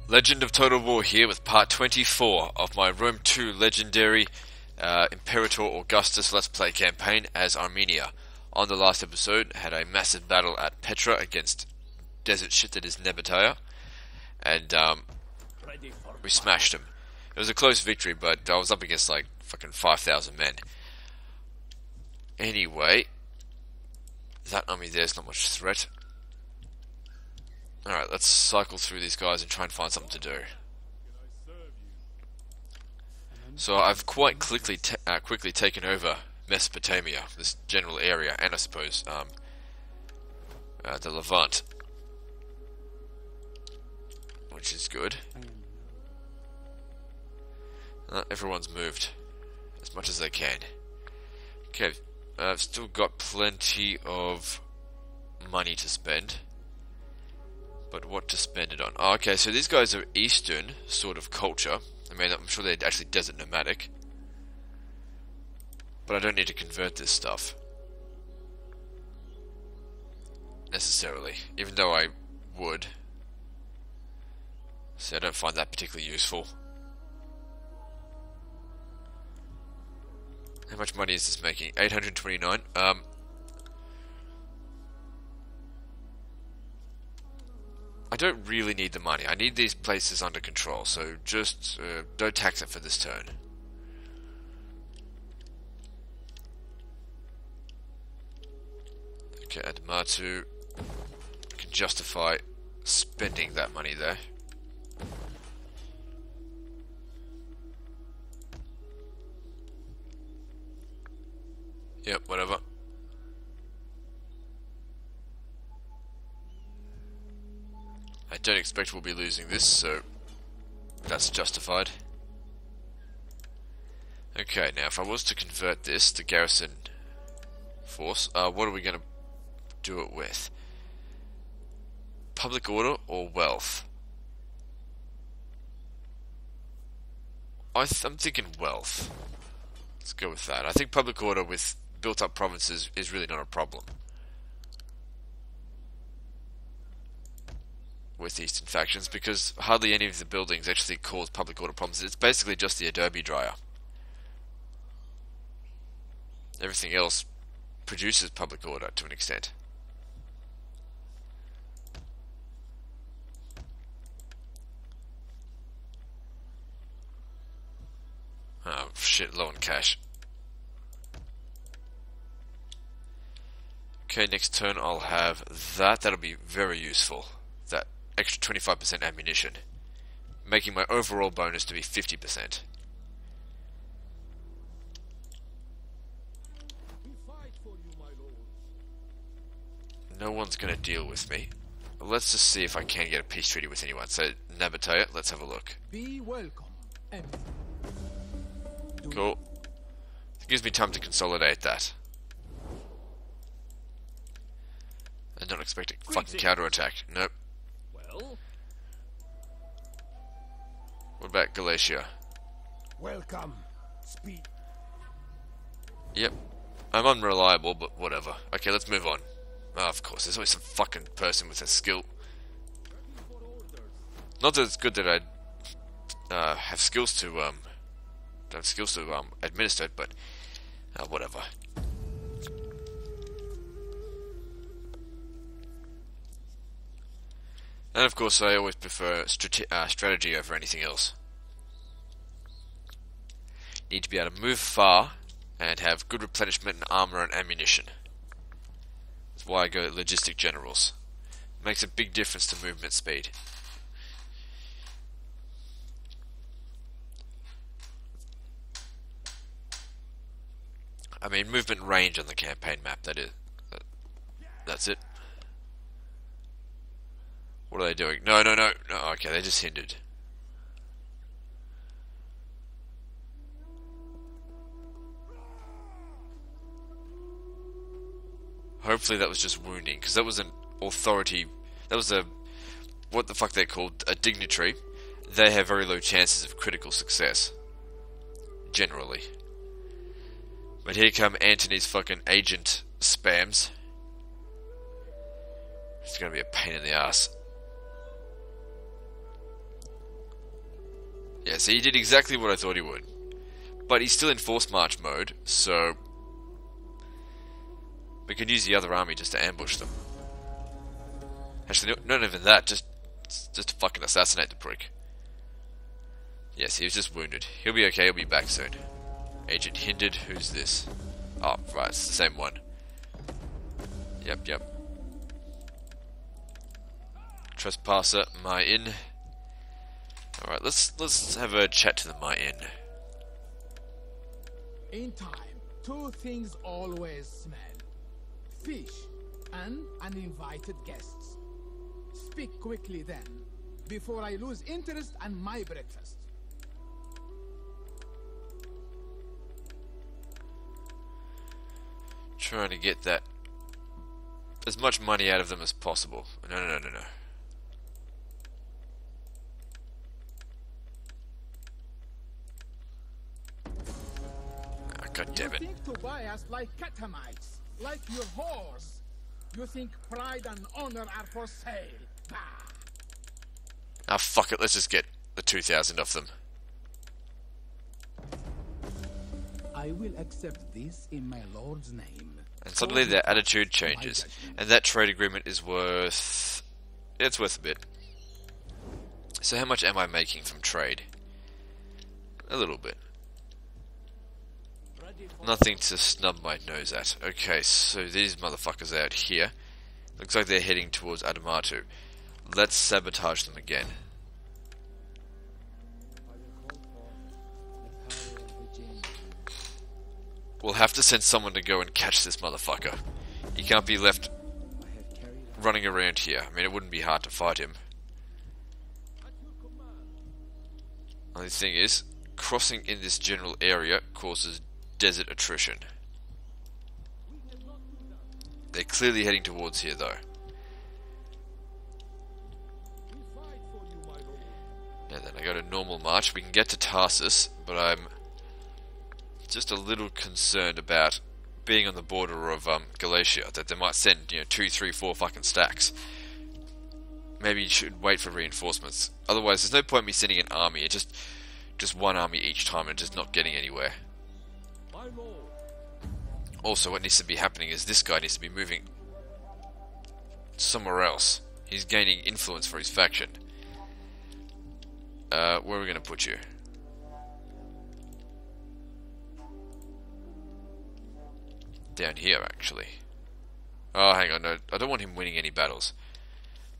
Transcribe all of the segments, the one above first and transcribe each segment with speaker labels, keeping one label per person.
Speaker 1: Legend of Total War here with part 24 of my Rome 2 legendary Imperator Augustus Let's Play campaign as Armenia. On the last episode, I had a massive battle at Petra against desert shit that is Nebatea, and we smashed him. It was a close victory, but I was up against like fucking 5,000 men. Anyway, that army there's not much threat. Alright, let's cycle through these guys and try and find something to do. So I've quite quickly taken over Mesopotamia, this general area, and I suppose the Levant, which is good. Everyone's moved as much as they can. Okay, I've still got plenty of money to spend. But what to spend it on? Oh, okay, so these guys are Eastern sort of culture. I mean, I'm sure they're actually desert nomadic. But I don't need to convert this stuff. Necessarily. Even though I would. So I don't find that particularly useful. How much money is this making? 829. I don't really need the money. I need these places under control, so just don't tax it for this turn. Okay, add Matu. Can justify spending that money there. Yep, whatever. I don't expect we'll be losing this, so that's justified. Okay, now if I was to convert this to garrison force, what are we going to do it with? Public order or wealth? I'm thinking wealth. Let's go with that. I think public order with built-up provinces is really not a problem with Eastern factions, because hardly any of the buildings actually cause public order problems. It's basically just the adobe dryer. Everything else produces public order to an extent. Oh shit, low on cash. Okay, next turn I'll have that. That'll be very useful. That extra 25% ammunition, making my overall bonus to be 50%. No one's going to deal with me. Let's just see if I can get a peace treaty with anyone. So, Nabatea, let's have a look.
Speaker 2: Be welcome.
Speaker 1: Cool. It gives me time to consolidate that. I'm not expecting fucking counterattack. Nope.
Speaker 2: Well,
Speaker 1: What about Galatia?
Speaker 2: welcome. Speed.
Speaker 1: Yep. I'm unreliable, but whatever. Okay, let's move on. Oh, of course, there's always some fucking person with a skill. Not that it's good that I have skills to administer it, but whatever. And of course, I always prefer strategy over anything else. Need to be able to move far and have good replenishment in armor and ammunition. That's why I go logistic generals. Makes a big difference to movement speed. I mean, movement range on the campaign map, that is. That's it. What are they doing? No, no, no, no, okay, they just hindered. Hopefully that was just wounding, because that was an authority, that was a, what the fuck they're called, a dignitary. They have very low chances of critical success. Generally. But here come Antony's fucking agent spams. It's gonna be a pain in the ass. Yeah, so he did exactly what I thought he would. But he's still in force march mode, so we can use the other army just to ambush them. Actually, not even that, just to fucking assassinate the prick. Yes, he was just wounded. He'll be okay, he'll be back soon. Agent hindered, who's this? Oh, right, it's the same one. Yep. Trespasser, my inn. Alright, let's have a chat to the my inn.
Speaker 2: In time, two things always smell. Fish and uninvited guests. Speak quickly then, before I lose interest in my breakfast.
Speaker 1: Trying to get that as much money out of them as possible. No. Ah, God damn it.
Speaker 2: You think to buy us like catamites, like your whores. You think pride and honor are for sale. Bah.
Speaker 1: Ah, fuck it, let's just get the 2,000 off them.
Speaker 2: I will accept this in my lord's name.
Speaker 1: And suddenly their attitude changes. And that trade agreement is worth... it's worth a bit. So how much am I making from trade? A little bit. Nothing to snub my nose at. Okay, so these motherfuckers out here. Looks like they're heading towards Adamatu. Let's sabotage them again. We'll have to send someone to go and catch this motherfucker. He can't be left running around here. I mean, it wouldn't be hard to fight him. Only thing is, crossing in this general area causes desert attrition. They're clearly heading towards here, though. And then I go to normal march. We can get to Tarsus, but I'm just a little concerned about being on the border of Galatia, that they might send, 2, 3, 4 fucking stacks. Maybe you should wait for reinforcements. Otherwise, there's no point me sending an army. It's just one army each time and just not getting anywhere. Also, what needs to be happening is this guy needs to be moving somewhere else. He's gaining influence for his faction. Where are we going to put you? Down here, actually. Oh, hang on, no, I don't want him winning any battles.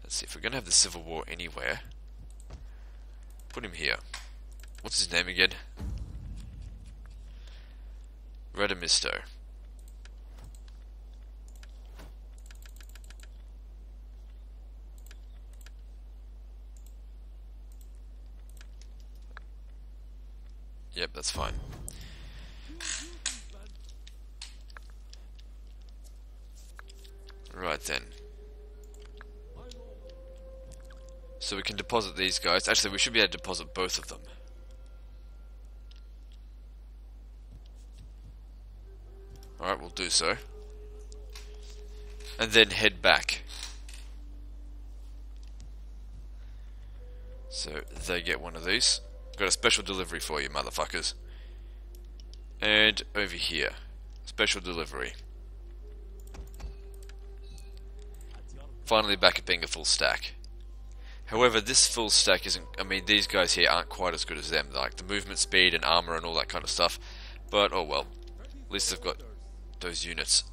Speaker 1: Let's see, if we're going to have the Civil War anywhere, put him here. What's his name again? Radamisto. Yep, that's fine. Right then. So we can deposit these guys. Actually, we should be able to deposit both of them. Alright, we'll do so. And then head back. So they get one of these. Got a special delivery for you, motherfuckers. And over here. Special delivery. Finally back at being a full stack. However, this full stack isn't... I mean, these guys here aren't quite as good as them. Like, the movement speed and armor and all that kind of stuff. But, oh well. At least they've got those units.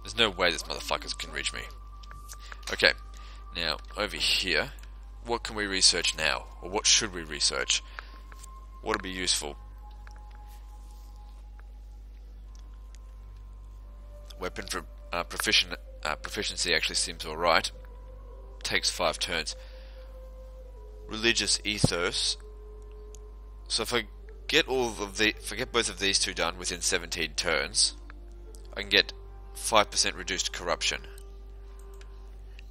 Speaker 1: There's no way this motherfuckers can reach me. Okay. Now, over here... what can we research now? Or what should we research? What would be useful? Weapon for proficiency actually seems alright. Takes 5 turns. Religious ethos. So if I get both of these two done within 17 turns, I can get 5% reduced corruption.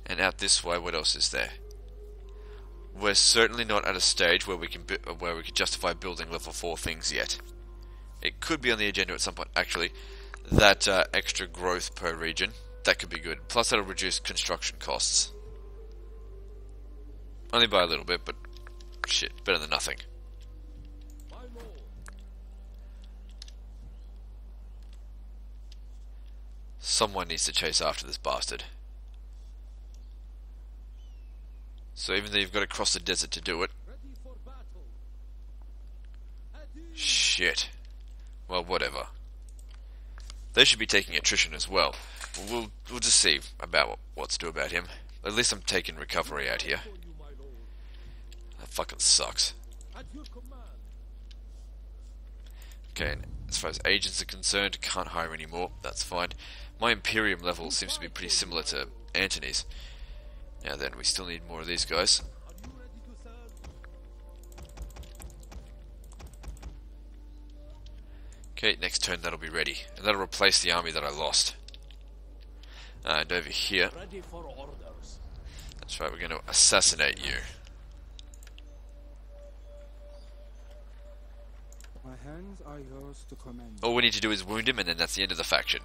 Speaker 1: And out this way, what else is there? We're certainly not at a stage where we can justify building level 4 things yet. It could be on the agenda at some point. Actually, that extra growth per region, that could be good. Plus, that'll reduce construction costs. Only by a little bit, but Shit, better than nothing. Someone needs to chase after this bastard. So even though you've got to cross the desert to do it... Shit. Well, whatever. They should be taking attrition as well. We'll just see about what to do about him. At least I'm taking recovery out here. That fucking sucks. Okay, and as far as agents are concerned, can't hire any more. That's fine. My Imperium level seems to be pretty similar to Antony's. Now then, we still need more of these guys. Okay, next turn that'll be ready. And that'll replace the army that I lost. And over here... That's right, we're going to assassinate you.
Speaker 3: My hands are yours to command.
Speaker 1: All we need to do is wound him and then that's the end of the faction.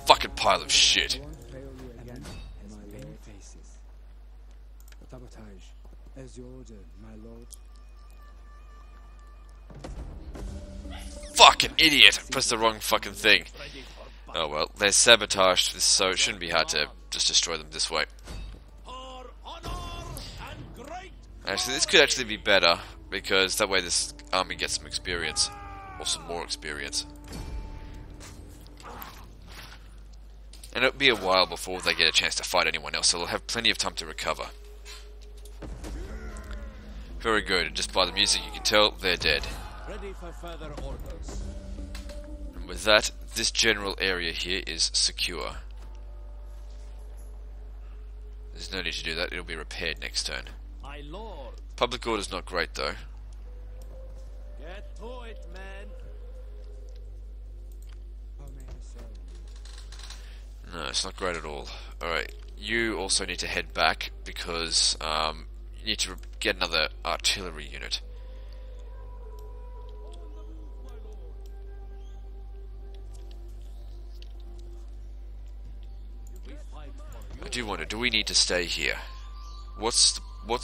Speaker 1: Fucking pile of shit.
Speaker 3: I won't fail you again as my lord faces. Sabotage, as you order, my lord.
Speaker 1: Fucking idiot! Pressed the wrong fucking thing. Oh well, they're sabotaged, so it shouldn't be hard to just destroy them this way. Actually, this could actually be better, because that way this army gets some experience. Or some more experience. And it'll be a while before they get a chance to fight anyone else, so they'll have plenty of time to recover. Very good, just by the music you can tell, they're dead.
Speaker 4: Ready for further orders.
Speaker 1: And with that, this general area here is secure. There's no need to do that, it'll be repaired next turn.
Speaker 4: My lord.
Speaker 1: Public order's not great though.
Speaker 4: Get to it, man.
Speaker 3: How may I serve you?
Speaker 1: No, it's not great at all. Alright, you also need to head back because you need to get another artillery unit. I do wonder, do we need to stay here? What's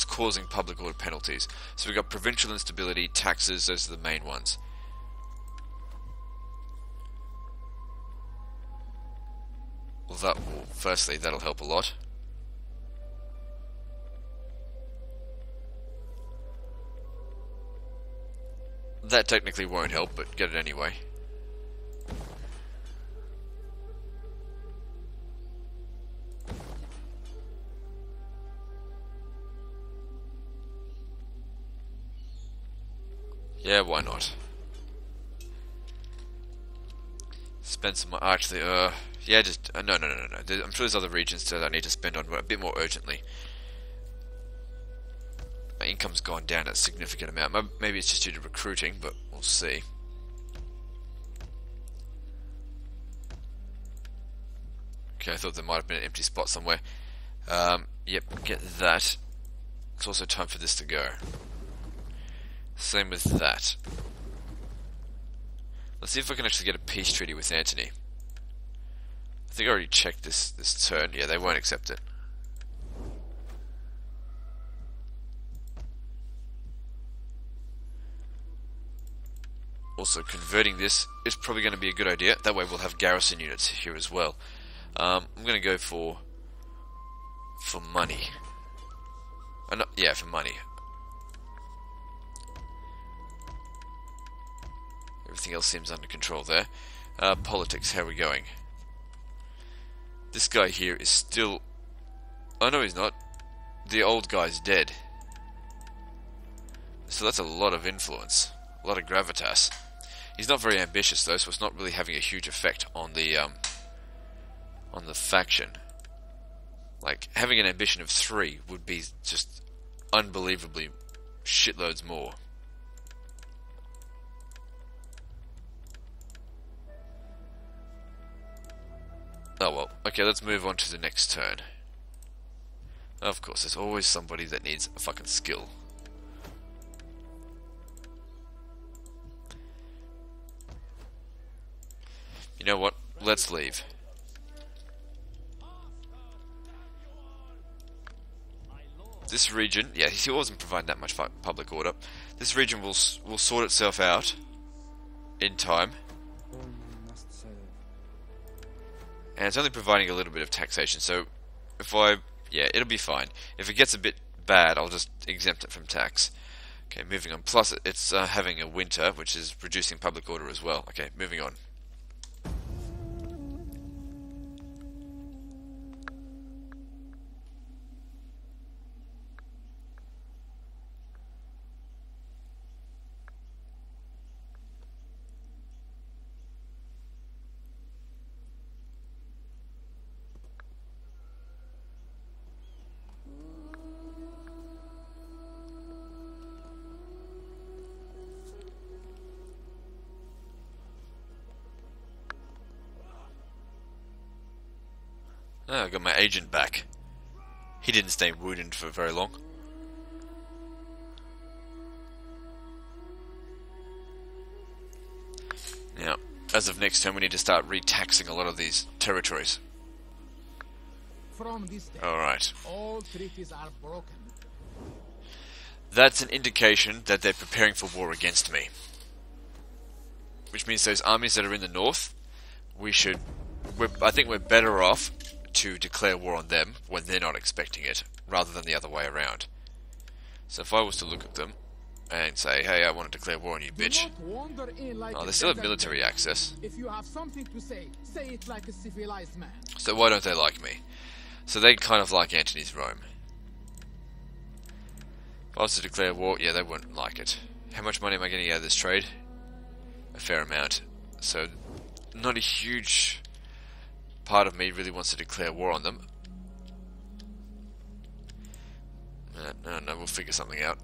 Speaker 1: causing public order penalties? So we've got provincial instability, taxes, those are the main ones. Well, firstly, that'll help a lot. That technically won't help, but get it anyway. Yeah, why not? Spend some... Actually, yeah, just... no. I'm sure there's other regions that I need to spend on a bit more urgently. My income's gone down a significant amount. Maybe it's just due to recruiting, but we'll see. Okay, I thought there might have been an empty spot somewhere. Yep, get that. It's also time for this to go. Same with that. Let's see if I can actually get a peace treaty with Antony. I think I already checked this turn. Yeah, they won't accept it. Also, converting this is probably going to be a good idea. That way we'll have garrison units here as well. I'm going to go for money. Yeah, for money. Everything else seems under control there. Politics, how are we going? This guy here is still... Oh no, he's not. The old guy's dead. So that's a lot of influence. A lot of gravitas. He's not very ambitious though, so it's not really having a huge effect on the faction. Like, having an ambition of 3 would be just unbelievably shitloads more. Oh well, okay, let's move on to the next turn. Of course, there's always somebody that needs a fucking skill. You know what? Let's leave. this region, yeah, he wasn't providing that much public order. This region will sort itself out in time.
Speaker 3: All men must serve.
Speaker 1: And it's only providing a little bit of taxation, so yeah, it'll be fine. If it gets a bit bad, I'll just exempt it from tax. Okay, moving on. Plus, it's having a winter, which is reducing public order as well. Okay, moving on. Oh, I got my agent back. He didn't stay wounded for very long. Now, as of next turn, we need to start re-taxing a lot of these territories.
Speaker 2: From this day,
Speaker 1: Alright.
Speaker 2: all treaties are broken.
Speaker 1: That's an indication that they're preparing for war against me. Which means those armies that are in the north, I think we're better off to declare war on them when they're not expecting it, rather than the other way around. So if I was to look at them and say, hey, I want to declare war on you, bitch.
Speaker 2: Do not wander in like
Speaker 1: Oh,
Speaker 2: a
Speaker 1: they still have
Speaker 2: desert
Speaker 1: military
Speaker 2: man.
Speaker 1: access.
Speaker 2: If you have something to say it like a civilized man.
Speaker 1: So why don't they like me? So they kind of like Antony's Rome. If I was to declare war, yeah, they wouldn't like it. How much money am I getting out of this trade? A fair amount. So, not a huge part of me really wants to declare war on them. No, we'll figure something out.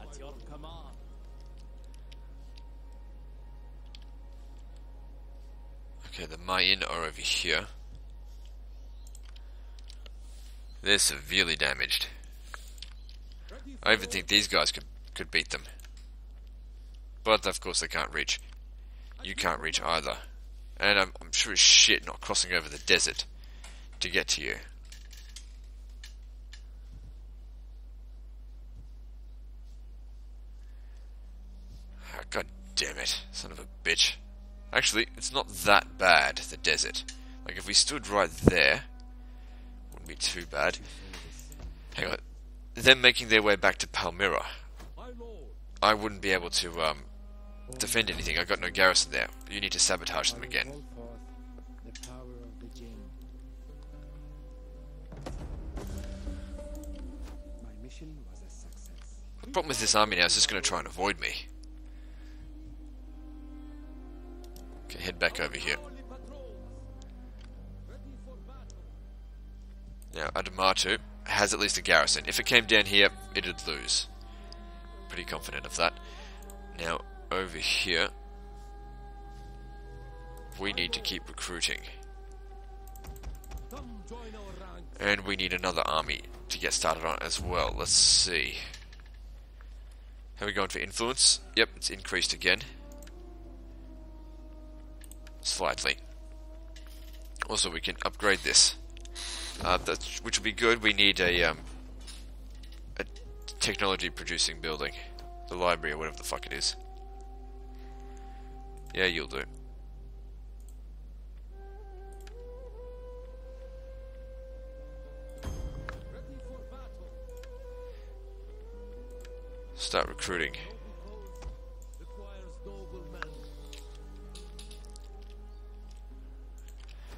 Speaker 4: At your command.
Speaker 1: Okay, the Mayan are over here. They're severely damaged. I even think these guys could beat them. But of course they can't reach. You can't reach either. And I'm sure as shit not crossing over the desert to get to you. Oh, God damn it, son of a bitch. Actually, it's not that bad, the desert. Like, if we stood right there, wouldn't be too bad. Hang on. Them making their way back to Palmyra,
Speaker 4: My lord.
Speaker 1: I wouldn't be able to defend anything. I got no garrison there. You need to sabotage them again.
Speaker 3: Call forth the power of the Jinn. My mission was a success.
Speaker 1: The problem with this army now is just going to try and avoid me. Okay, head back over here.
Speaker 4: Holy patrols. Ready for battle.
Speaker 1: Now, Adamatu has at least a garrison. If it came down here, it'd lose. Pretty confident of that. Now, over here, we need to keep recruiting.
Speaker 4: Come join our ranks.
Speaker 1: And we need another army to get started on as well. Let's see. How are we going for influence? Yep, it's increased again. Slightly. Also, we can upgrade this. Which will be good. We need a technology producing building. The library or whatever the fuck it is. Yeah, you'll do.
Speaker 4: Ready for battle.
Speaker 1: Start recruiting.
Speaker 4: Noble cause requires noble men.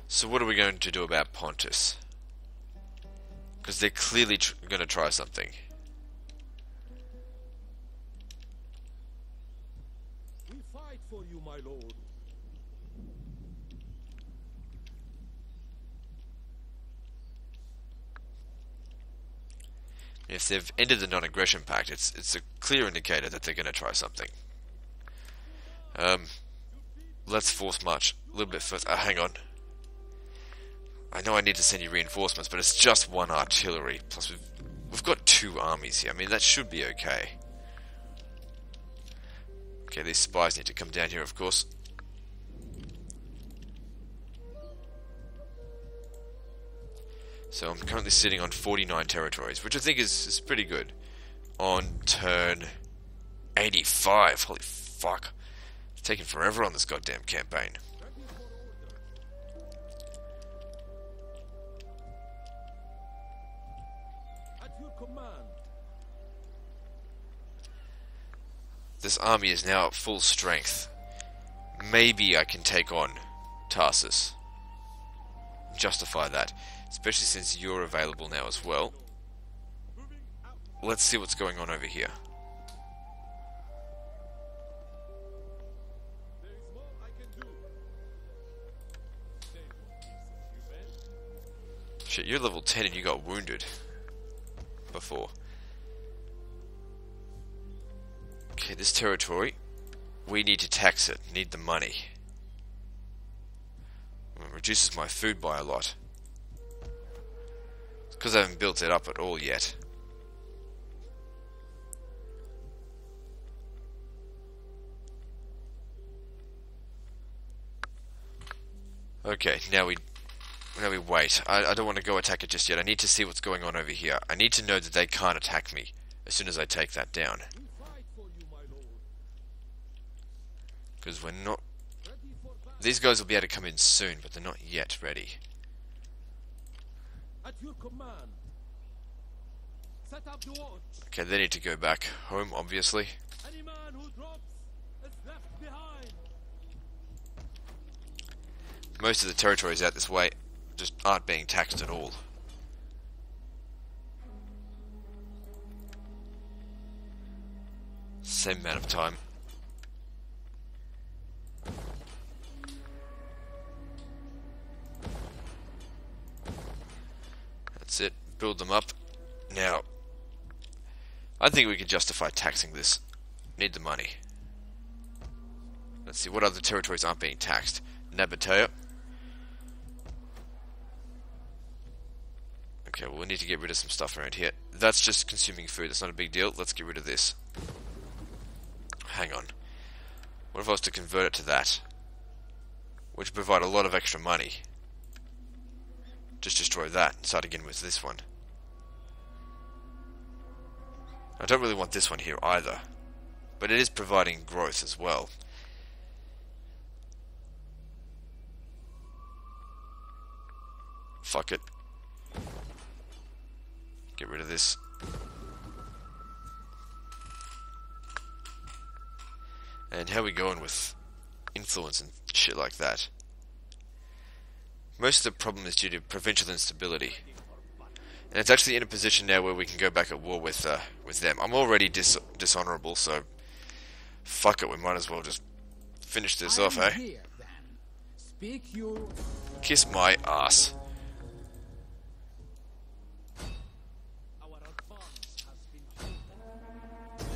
Speaker 1: So what are we going to do about Pontus? Because they're clearly going to try something.
Speaker 4: We fight for you, my lord.
Speaker 1: If they've ended the non-aggression pact, it's a clear indicator that they're going to try something. Let's force march a little bit first. Hang on. I know I need to send you reinforcements, but it's just one artillery. Plus we've got 2 armies here. I mean, that should be okay. Okay, these spies need to come down here, of course. So I'm currently sitting on 49 territories, which I think is pretty good. On turn 85, holy fuck. It's taking forever on this goddamn campaign.
Speaker 4: At your command.
Speaker 1: This army is now at full strength. Maybe I can take on Tarsus. Justify that. Especially since you're available now as well. Let's see what's going on over here.
Speaker 4: There is more I can do. Say what pieces, you men.
Speaker 1: Shit, you're level 10 and you got wounded before. Okay, this territory, we need to tax it, need the money. It reduces my food by a lot. It's because I haven't built it up at all yet. Okay, now we wait. I don't want to go attack it just yet. I need to see what's going on over here. I need to know that they can't attack me as soon as I take that down.
Speaker 4: We fight for you, my lord.
Speaker 1: Because we're not...
Speaker 4: Ready for battle.
Speaker 1: These guys will be able to come in soon, but they're not yet ready.
Speaker 4: At your command. Set up the watch.
Speaker 1: Okay, they need to go back home, obviously.
Speaker 4: Any man who drops is left behind.
Speaker 1: Most of the territories out this way just aren't being taxed at all. Same amount of time. That's it. Build them up. Now, I think we could justify taxing this. Need the money. Let's see, what other territories aren't being taxed? Nabatea. Okay, well we need to get rid of some stuff around here. That's just consuming food, that's not a big deal. Let's get rid of this. Hang on. What if I was to convert it to that? Which would provide a lot of extra money. Just destroy that and start again with this one. I don't really want this one here either. But it is providing growth as well. Fuck it. Get rid of this. And how are we going with influence and shit like that? Most of the problem is due to provincial instability. And it's actually in a position now where we can go back at war with them. I'm already dishonorable, so fuck it, we might as well just finish this off, eh?
Speaker 2: Here, then. Speak you.
Speaker 1: Kiss my ass.
Speaker 4: Our advance has been halted.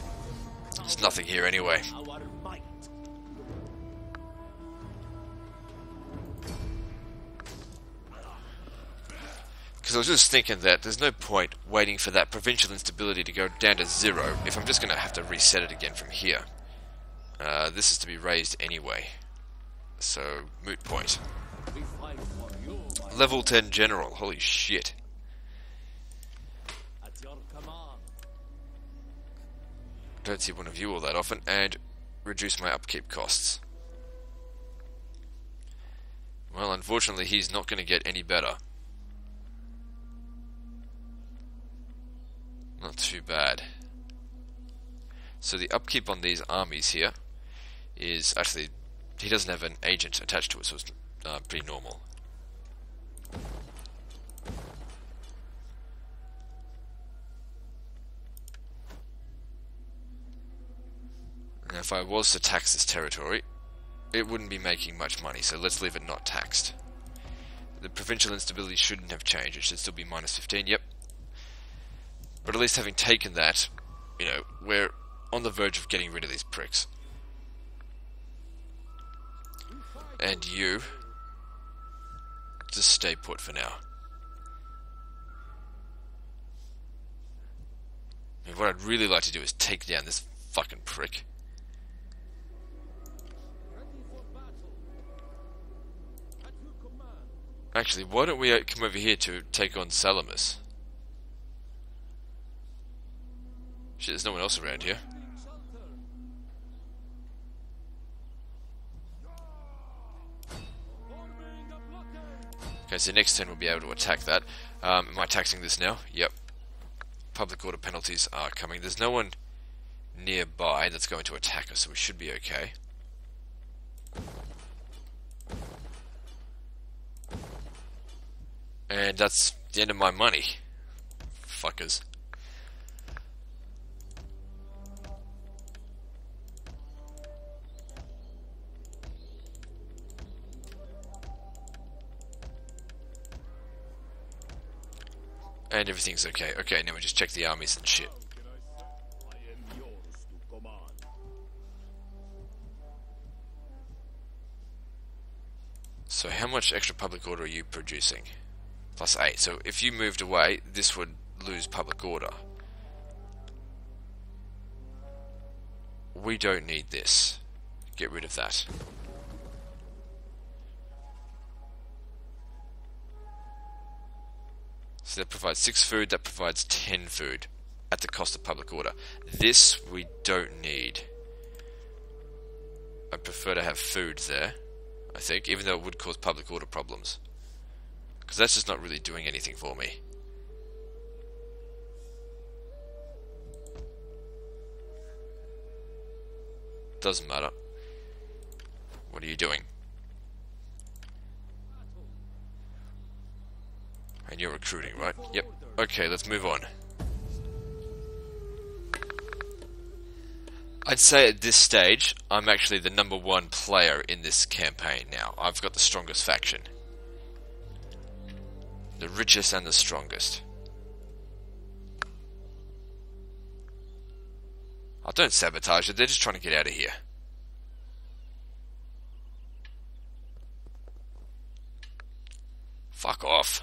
Speaker 1: There's nothing here anyway.
Speaker 4: Our might.
Speaker 1: Because I was just thinking that there's no point waiting for that provincial instability to go down to 0 if I'm just going to have to reset it again from here. This is to be raised anyway. So, moot point.
Speaker 4: We fight for you, my
Speaker 1: Level 10 general, holy shit.
Speaker 4: at your command.
Speaker 1: Don't see one of you all that often, and reduce my upkeep costs. Well, unfortunately he's not going to get any better. Not too bad. So the upkeep on these armies here is actually, he doesn't have an agent attached to it, so it's pretty normal. Now if I was to tax this territory, it wouldn't be making much money, so let's leave it not taxed. The provincial instability shouldn't have changed, it should still be minus 15, yep. But at least having taken that, you know, we're on the verge of getting rid of these pricks. And you, just stay put for now. I mean, what I'd really like to do is take down this fucking prick.
Speaker 4: Ready for battle. At your command.
Speaker 1: Actually, why don't we come over here to take on Salamis? Shit, there's no one else around here. Okay, so next turn we'll be able to attack that. Am I taxing this now? Yep. Public order penalties are coming. There's no one nearby that's going to attack us, so we should be okay. And that's the end of my money. Fuckers. And everything's okay. Okay, now we just check the armies and shit. So how much extra public order are you producing? +8. So if you moved away, this would lose public order. We don't need this. Get rid of that. So that provides 6 food, that provides 10 food at the cost of public order. This we don't need. I prefer to have food there, I think, even though it would cause public order problems. Because that's just not really doing anything for me. Doesn't matter. What are you doing? And you're recruiting, right? Yep. Okay, let's move on. I'd say at this stage, I'm actually the #1 player in this campaign now. I've got the strongest faction. The richest and the strongest. Oh, don't sabotage it, they're just trying to get out of here. Fuck off.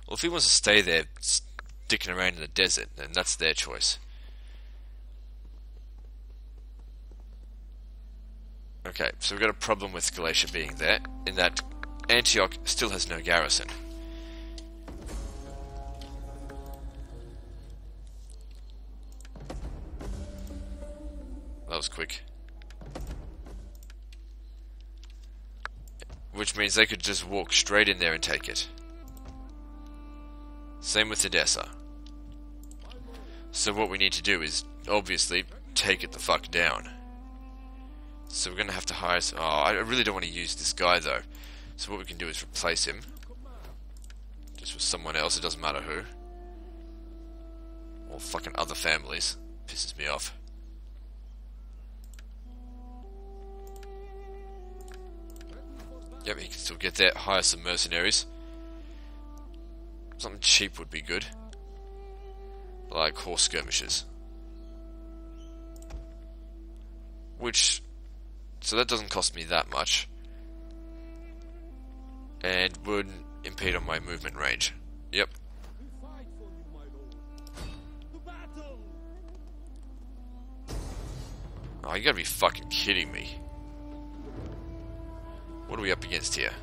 Speaker 1: Well, if he wants to stay there sticking around in the desert, then that's their choice. Okay, so we've got a problem with Galatia being there, in that Antioch still has no garrison. That was quick. Which means they could just walk straight in there and take it. Same with Edessa. So what we need to do is, obviously, take it the fuck down. So we're going to have to hire... Oh, I really don't want to use this guy, though. So what we can do is replace him. Just with someone else, it doesn't matter who. Or fucking other families. Pisses me off. Yep, he can still get there. Hire some mercenaries. Something cheap would be good. Like horse skirmishers. Which... So that doesn't cost me that much. And wouldn't impede on my movement range. Yep. Oh, you gotta be fucking kidding me. What are we up against here?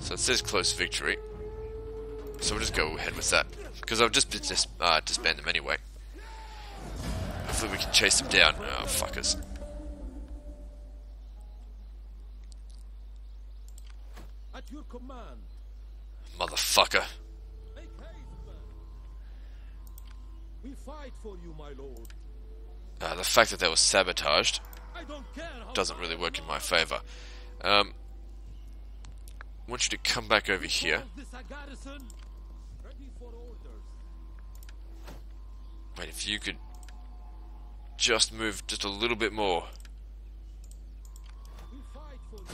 Speaker 1: So it says close victory. So we'll just go ahead with that. Because I've just disband them anyway. Hopefully we can chase them down. Oh, fuckers.
Speaker 4: At your command.
Speaker 1: Motherfucker.
Speaker 4: Make haste, man. We fight for you, my lord.
Speaker 1: The fact that they were sabotaged
Speaker 4: I don't care how
Speaker 1: doesn't really work in my favour. I want you to come back over here.
Speaker 4: this a garrison. Ready for orders.
Speaker 1: Wait, if you could just move just a little bit more.
Speaker 4: We fight for you.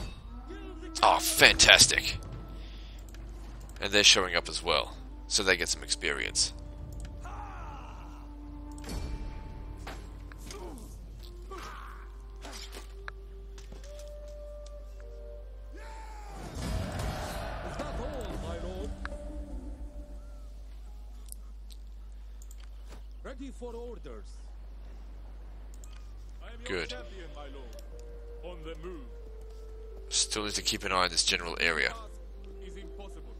Speaker 4: Kill the
Speaker 1: Oh, fantastic. And they're showing up as well, so they get some experience.
Speaker 4: Is that all, my lord? Ready for orders.
Speaker 1: Good.
Speaker 4: Champion, my lord. On the move.
Speaker 1: Still need to keep an eye on this general area.
Speaker 4: Is impossible.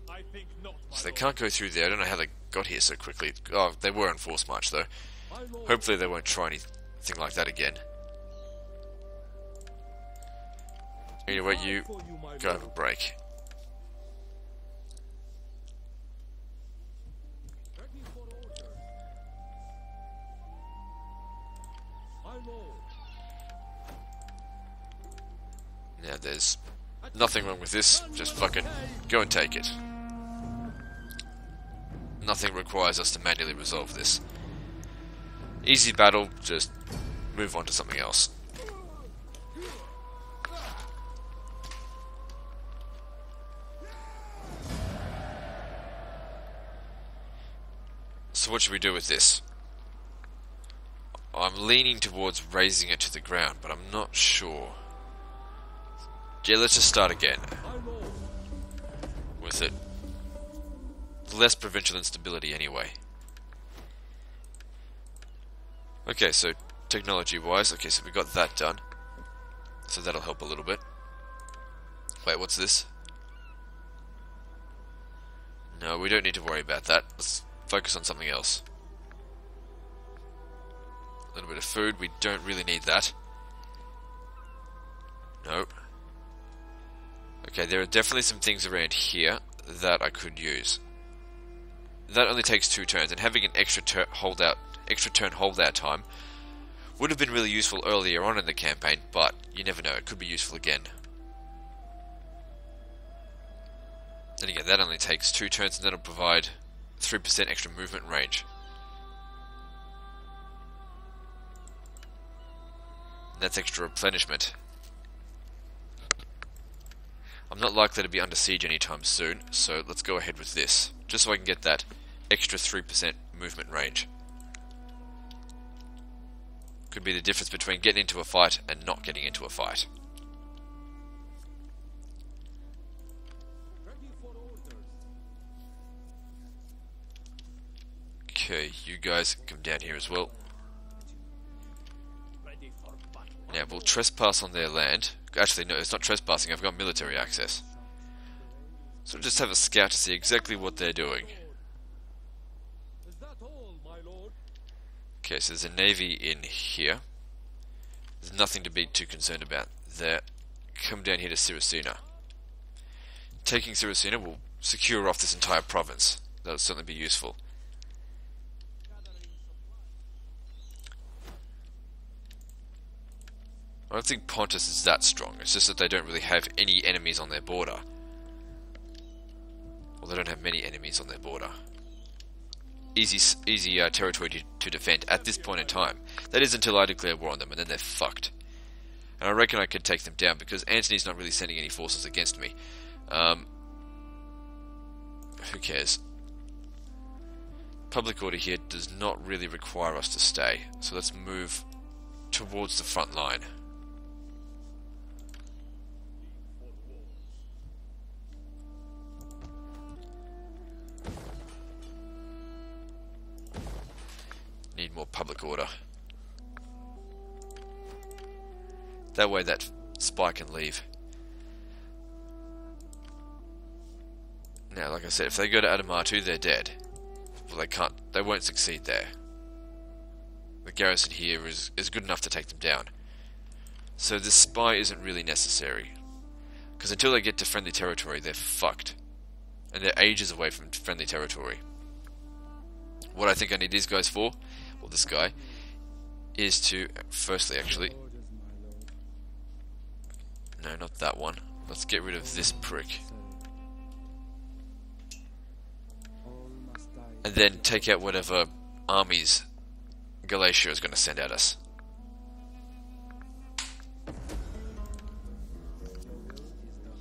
Speaker 4: I think not, my
Speaker 1: So they
Speaker 4: lord.
Speaker 1: can't go through there. I don't know how they got here so quickly. Oh, they were on force march though.
Speaker 4: My lord.
Speaker 1: Hopefully they won't try anything like that again. Anyway, you
Speaker 4: For you, my
Speaker 1: go
Speaker 4: lord.
Speaker 1: have a break.
Speaker 4: Ready for order. My lord.
Speaker 1: Now there's nothing wrong with this. Just fucking go and take it. Nothing requires us to manually resolve this. Easy battle, just move on to something else. So what should we do with this? I'm leaning towards raising it to the ground, but I'm not sure. Yeah, let's just start again with it. Less provincial instability anyway. Okay, so technology wise, okay, so we got that done. So that'll help a little bit. Wait, what's this? No, we don't need to worry about that. Let's focus on something else. A little bit of food, we don't really need that. Nope. Okay, there are definitely some things around here that I could use. That only takes 2 turns, and having an extra turn holdout time would have been really useful earlier on in the campaign, but you never know, it could be useful again. And again, that only takes 2 turns, and that'll provide 3% extra movement range. That's extra replenishment. I'm not likely to be under siege anytime soon, so let's go ahead with this, just so I can get that extra 3% movement range. Could be the difference between getting into a fight and not getting into a fight.
Speaker 4: Ready for orders.
Speaker 1: Okay, you guys come down here as well.
Speaker 4: Ready for battle.
Speaker 1: Now, we'll trespass on their land. Actually, no, it's not trespassing, I've got military access. So just have a scout to see exactly what they're doing.
Speaker 4: Is that all, my lord?
Speaker 1: Okay, so there's a navy in here. There's nothing to be too concerned about there. Come down here to Siracina. Taking Siracina will secure off this entire province. That'll certainly be useful. I don't think Pontus is that strong, it's just that they don't really have any enemies on their border. Well, they don't have many enemies on their border. Easy territory to defend at this point in time. That is until I declare war on them, and then they're fucked. And I reckon I could take them down, because Antony's not really sending any forces against me. Who cares? Public order here does not really require us to stay, so let's move towards the front line. Need more public order. That way that spy can leave. Now, like I said, if they go to Adamatu, they're dead. Well, they won't succeed there. The garrison here is good enough to take them down. So this spy isn't really necessary. Because until they get to friendly territory, they're fucked. And they're ages away from friendly territory. What I think I need these guys for, well, this guy, is to, firstly actually,
Speaker 3: Orders, my lord.
Speaker 1: no, not that one. Let's get rid of this prick.
Speaker 3: Sir. All must die.
Speaker 1: And then take out whatever armies Galatia is going to send at us.
Speaker 3: Your will is done.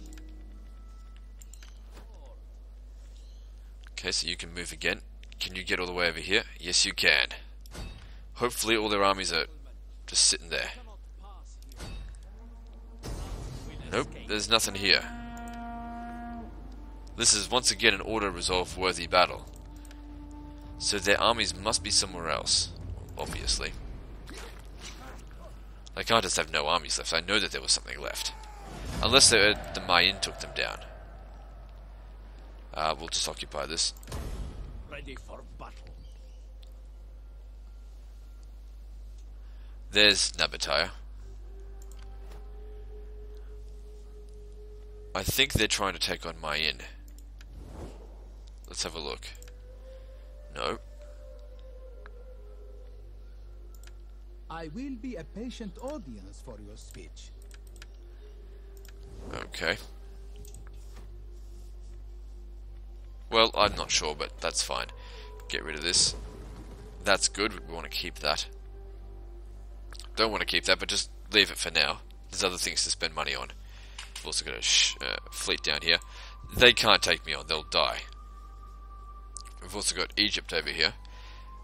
Speaker 1: Okay, so you can move again. Can you get all the way over here? Yes, you can. Hopefully all their armies are just sitting there. Nope, there's nothing here. This is once again an auto-resolve worthy battle. So their armies must be somewhere else, obviously. They can't just have no armies left. I know that there was something left. Unless the Mayan took them down. We'll just occupy this.
Speaker 4: Ready for battle.
Speaker 1: There's Nabataya. I think they're trying to take on Mayan. Let's have a look. No.
Speaker 2: I will be a patient audience for your speech.
Speaker 1: Okay. Well, I'm not sure, but that's fine. Get rid of this. That's good. We want to keep that. Don't want to keep that, but just leave it for now. There's other things to spend money on. We've also got a fleet down here. They can't take me on. They'll die. We've also got Egypt over here.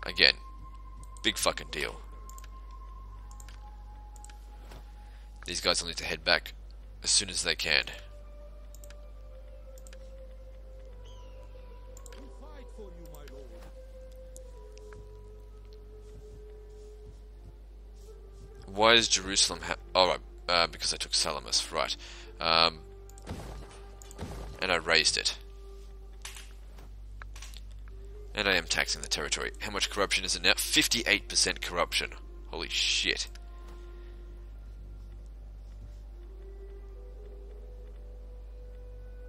Speaker 1: Again, big fucking deal. These guys will need to head back as soon as they can. Why is Jerusalem oh, right, because I took Salamis, right. And I raised it. And I am taxing the territory. How much corruption is it now? 58% corruption. Holy shit.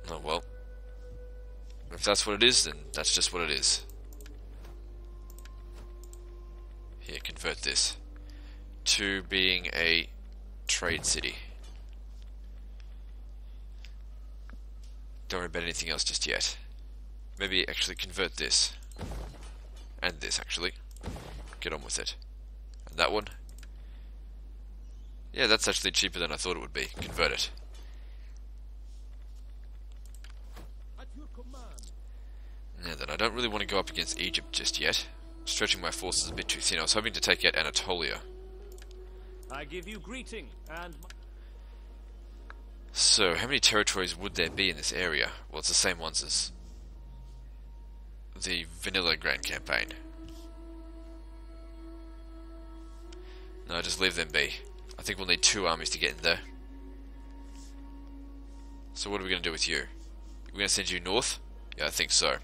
Speaker 1: Oh well. If that's what it is, then that's just what it is. Here, convert this to being a trade city. Don't worry about anything else just yet. Maybe actually convert this. And this, actually. Get on with it. And that one. Yeah, that's actually cheaper than I thought it would be. Convert it. Now then, I don't really want to go up against Egypt just yet. Stretching my forces a bit too thin. I was hoping to take out Anatolia.
Speaker 4: I give you greeting and...
Speaker 1: So, how many territories would there be in this area? Well, it's the same ones as the vanilla Grand Campaign. No, just leave them be. I think we'll need 2 armies to get in there. So what are we going to do with you? We're going to send you north? Yeah, I think so.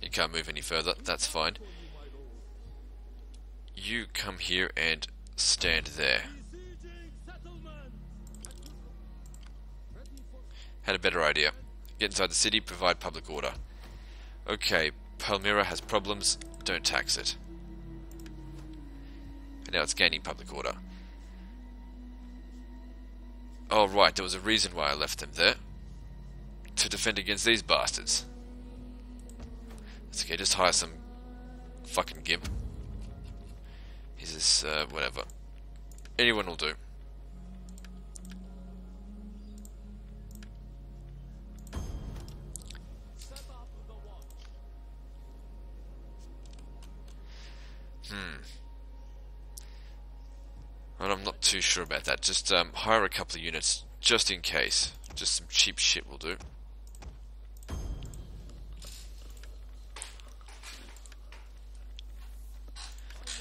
Speaker 1: You can't move any further, that's fine. You come here and stand there. Had a better idea. Get inside the city, provide public order. Okay, Palmyra has problems, don't tax it. And now it's gaining public order. Oh right, there was a reason why I left them there. To defend against these bastards. It's okay, just hire some fucking gimp. He's this, whatever. Anyone will do. And I'm not too sure about that. Just hire a couple of units just in case. Just some cheap shit will do.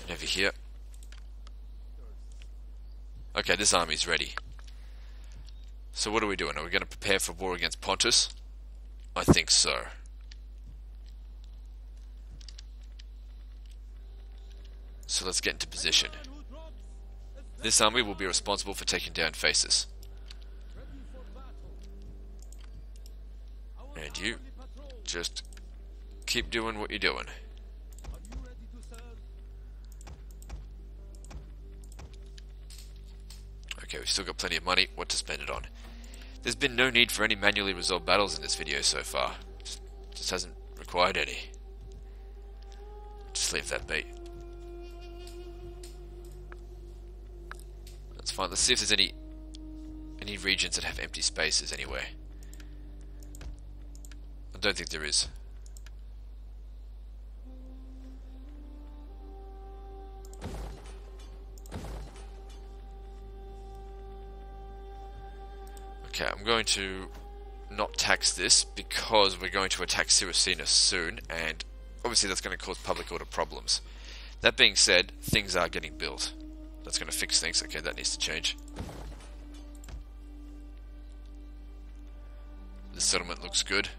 Speaker 1: And over here. Okay, this army's ready. So what are we doing? Are we going to prepare for war against Pontus? I think so. So let's get into position. This army will be responsible for taking down Phasis. And you just keep doing what you're doing. Okay, we've still got plenty of money. What to spend it on? There's been no need for any manually resolved battles in this video so far. Just hasn't required any. Just leave that be. That's fine. Let's see if there's any regions that have empty spaces anywhere. I don't think there is. Okay, I'm going to not tax this because we're going to attack Syracina soon, and obviously that's going to cause public order problems. That being said, things are getting built. That's going to fix things. Okay, that needs to change. The settlement looks good.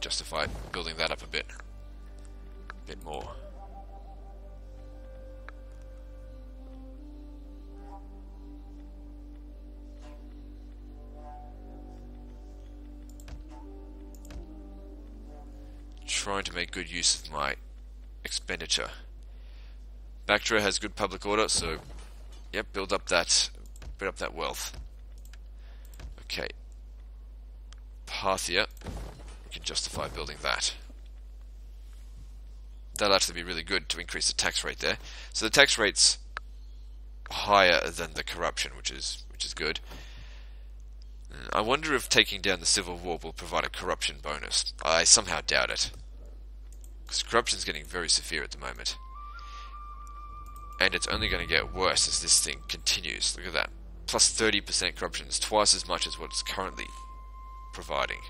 Speaker 1: Justify building that up a bit more. Trying to make good use of my expenditure. Bactria has good public order, so yep, build up that wealth. Okay. Parthia, we can justify building that. That'll actually be really good to increase the tax rate there. So the tax rate's higher than the corruption, which is good. I wonder if taking down the civil war will provide a corruption bonus. I somehow doubt it. Because corruption's getting very severe at the moment. And it's only going to get worse as this thing continues. Look at that. Plus 30% corruption is twice as much as what it's currently providing.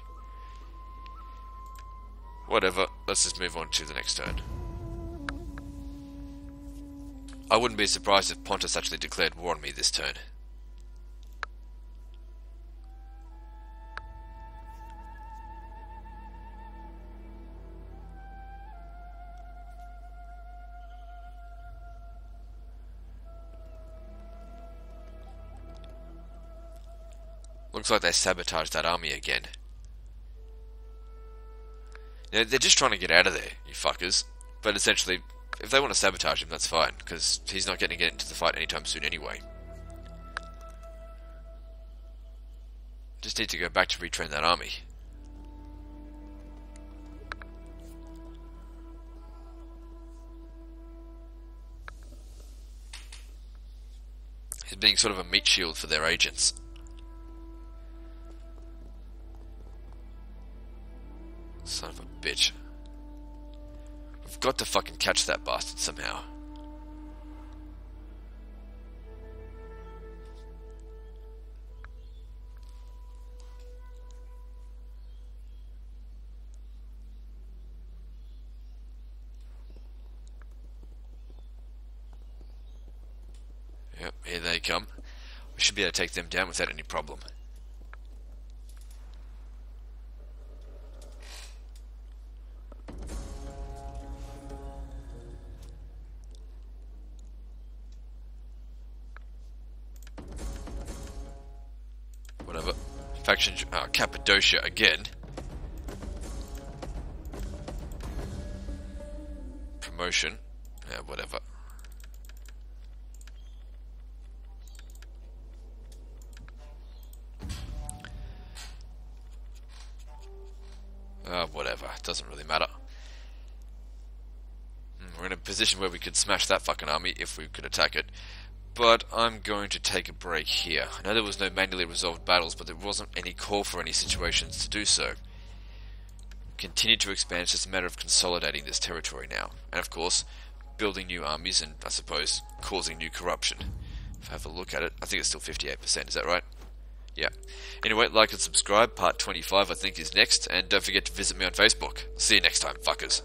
Speaker 1: Whatever, let's just move on to the next turn. I wouldn't be surprised if Pontus actually declared war on me this turn. Looks like they sabotaged that army again. You know, they're just trying to get out of there, you fuckers. But essentially, if they want to sabotage him, that's fine, because he's not going to get into the fight anytime soon anyway. Just need to go back to retrain that army. He's being sort of a meat shield for their agents. Son of a bitch. We've got to fucking catch that bastard somehow. Yep, here they come. We should be able to take them down without any problem. Whatever. Faction Cappadocia again. Promotion. Yeah, whatever. Whatever. Doesn't really matter. We're in a position where we could smash that fucking army if we could attack it. But I'm going to take a break here. I know there was no manually resolved battles, but there wasn't any call for any situations to do so. Continue to expand, it's just a matter of consolidating this territory now. And of course, building new armies and, I suppose, causing new corruption. If I have a look at it, I think it's still 58%, is that right? Yeah. Anyway, like and subscribe, part 25 I think is next, and don't forget to visit me on Facebook. See you next time, fuckers.